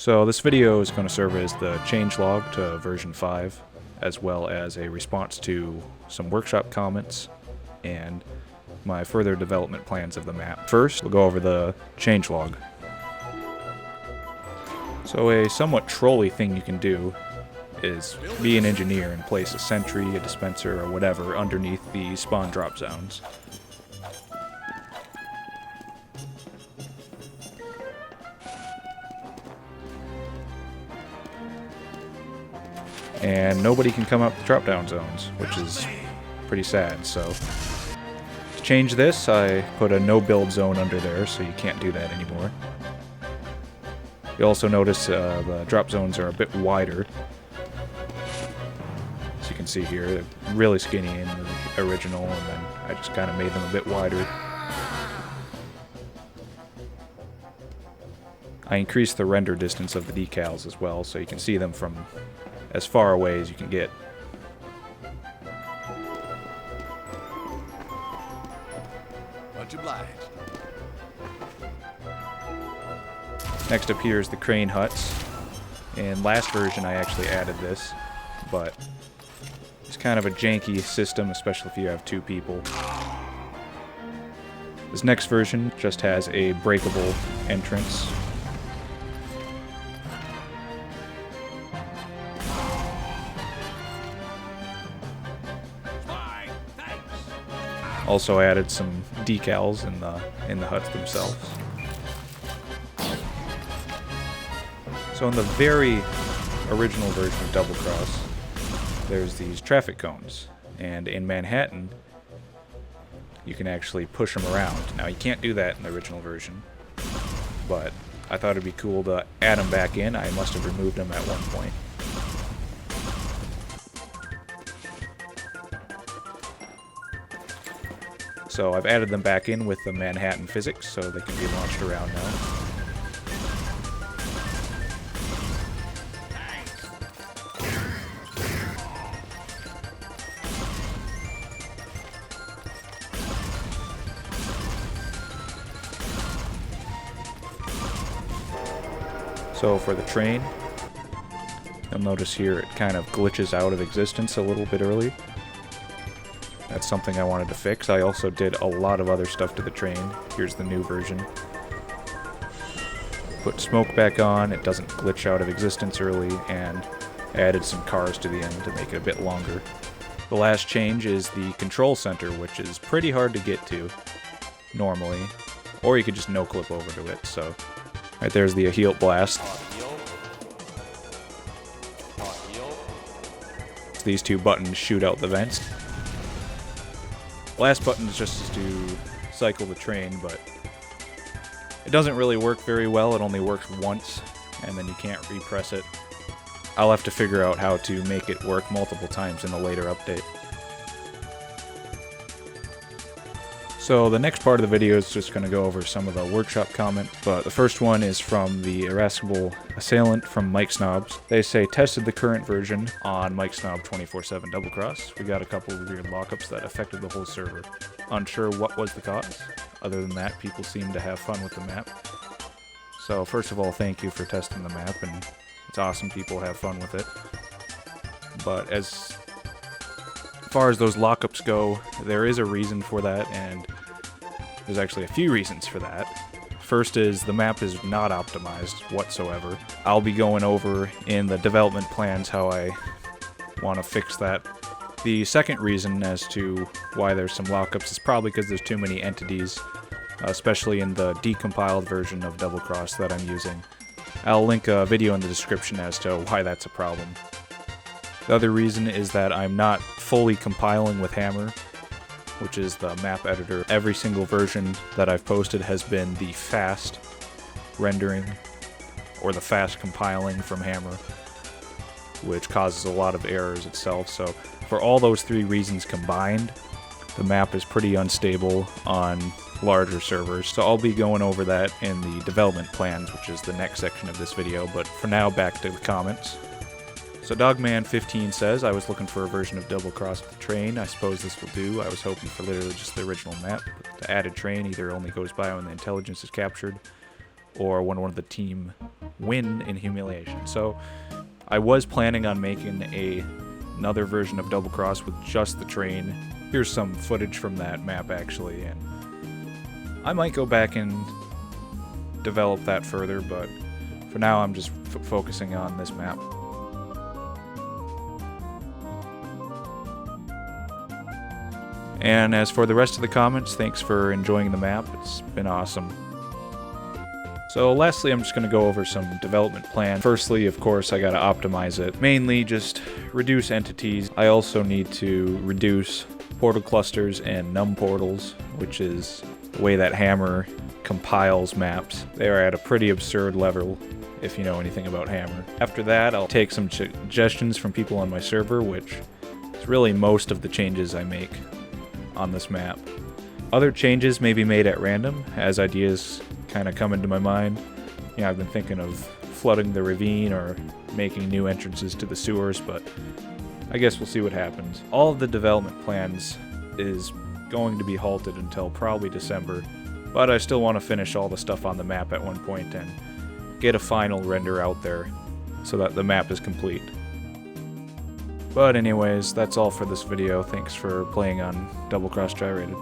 So this video is going to serve as the changelog to version 5, as well as a response to some workshop comments and my further development plans of the map. First, we'll go over the changelog. So a somewhat trolly thing you can do is be an engineer and place a sentry, a dispenser, or whatever underneath the spawn drop zones. And nobody can come up the drop down zones, which is pretty sad. So to change this, I put a no build zone under there, so you can't do that anymore. You also notice the drop zones are a bit wider. As you can see here, they're really skinny in the original, and then I just kind of made them a bit wider. I increased the render distance of the decals as well, so you can see them from as far away as you can get. Much obliged. Next up here is the crane huts. In last version I actually added this, but it's kind of a janky system, especially if you have two people. This next version just has a breakable entrance. Also added some decals in the huts themselves. So in the very original version of Doublecross, there's these traffic cones, and in Manhattan, you can actually push them around. Now you can't do that in the original version, but I thought it'd be cool to add them back in. I must have removed them at one point. So I've added them back in with the Manhattan physics, so they can be launched around now. So for the train, you'll notice here it kind of glitches out of existence a little bit early. That's something I wanted to fix. I also did a lot of other stuff to the train. Here's the new version. Put smoke back on, it doesn't glitch out of existence early, and added some cars to the end to make it a bit longer. The last change is the control center, which is pretty hard to get to normally, or you could just no-clip over to it. So right there's the Ahilt blast. These two buttons shoot out the vents. Last button is just to cycle the train, but it doesn't really work very well. It only works once, and then you can't repress it. I'll have to figure out how to make it work multiple times in a later update. So the next part of the video is just going to go over some of the workshop comments, but the first one is from the irascible assailant from Mike Snobs. They say, tested the current version on Mike Snob 24/7 Doublecross. We got a couple of weird lockups that affected the whole server. Unsure what was the cause. Other than that, people seem to have fun with the map. So first of all, thank you for testing the map, and it's awesome people have fun with it. But as far as those lockups go, there is a reason for that, and there's actually a few reasons for that. First is the map is not optimized whatsoever. I'll be going over in the development plans how I want to fix that. The second reason as to why there's some lockups is probably because there's too many entities, especially in the decompiled version of Doublecross that I'm using. I'll link a video in the description as to why that's a problem. The other reason is that I'm not fully compiling with Hammer, which is the map editor. Every single version that I've posted has been the fast rendering or the fast compiling from Hammer, which causes a lot of errors itself. So for all those three reasons combined, the map is pretty unstable on larger servers. So I'll be going over that in the development plans, which is the next section of this video. But for now, back to the comments. So Dogman15 says, I was looking for a version of Doublecross with the train. I suppose this will do. I was hoping for literally just the original map. The added train either only goes by when the intelligence is captured, or when one of the team win in humiliation. So I was planning on making another version of Double Cross with just the train. Here's some footage from that map actually, and I might go back and develop that further, but for now I'm just focusing on this map. And as for the rest of the comments, thanks for enjoying the map. It's been awesome. So lastly, I'm just going to go over some development plan. Firstly, of course, I got to optimize it. Mainly just reduce entities. I also need to reduce portal clusters and num portals, which is the way that Hammer compiles maps. They are at a pretty absurd level, if you know anything about Hammer. After that, I'll take some suggestions from people on my server, which is really most of the changes I make on this map. Other changes may be made at random as ideas kind of come into my mind. You know, I've been thinking of flooding the ravine or making new entrances to the sewers, but I guess we'll see what happens. All of the development plans is going to be halted until probably December, but I still want to finish all the stuff on the map at one point and get a final render out there so that the map is complete. But anyways, that's all for this video. Thanks for playing on Doublecross Gyrated.